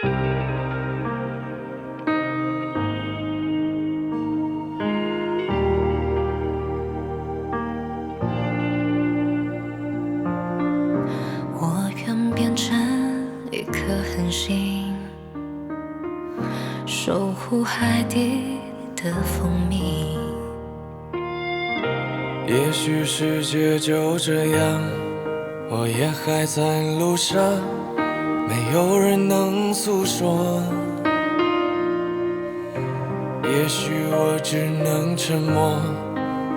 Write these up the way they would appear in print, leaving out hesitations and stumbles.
我愿变成一颗恒星，守护海底的蜂蜜。也许世界就这样，我也还在路上，没有人能诉说。也许我只能沉默，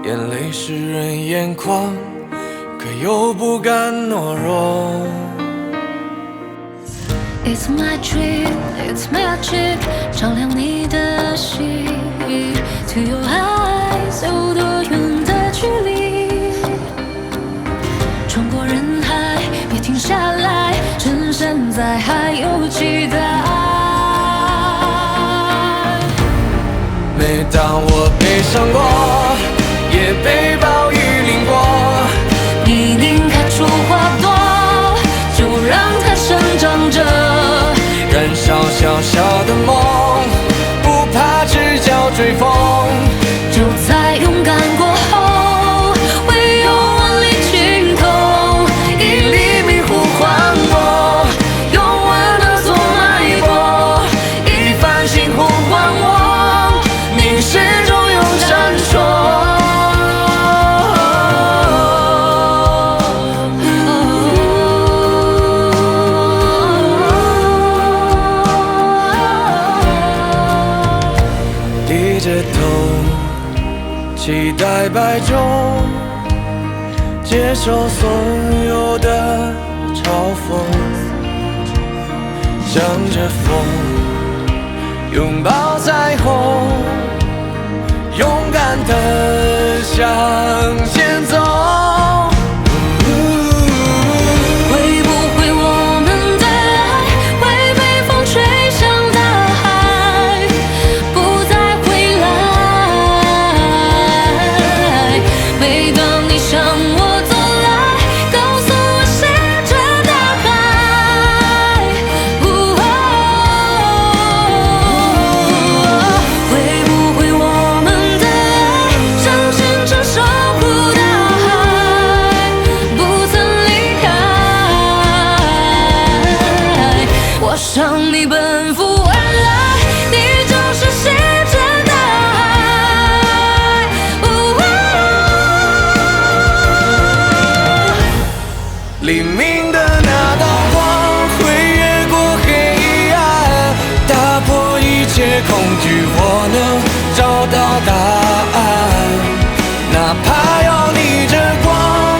眼泪湿润眼眶，可又不敢懦弱。It's my dream, it's magic， 照亮你的心。To your eyes， 有多远的距离？穿过人海，别停下来，趁现在还有期待。每当我悲伤过，也被暴雨淋过，你拧开出花朵，就让它生长着，燃烧小小的梦，不怕赤脚追风。就在勇敢过后，会有万里晴空，一厘米呼唤我，用温暖做脉搏，一繁星呼唤我，凝视中有闪烁。低着头，期待百种，接受所有的嘲讽，向着风，拥抱彩虹，勇敢地向前走。会不会我们的爱会被风吹向大海，不再回来？每当你向我走来，告诉我携着大海。会不会我们的爱像星辰守护大海，不曾离开？我向你奔赴而来，你就是携着大海。黎明的那道光会越过黑暗，打破一切恐惧，我能找到答案。哪怕要逆着光，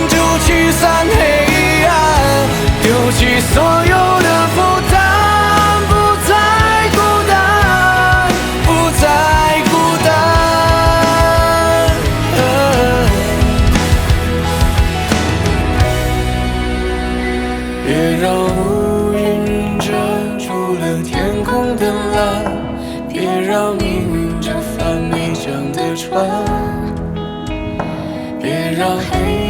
就驱散黑暗，丢弃所有的负担，不再孤单，不再孤单。别让乌云遮住了天空的蓝，别让命运这帆没桨的船，别让黑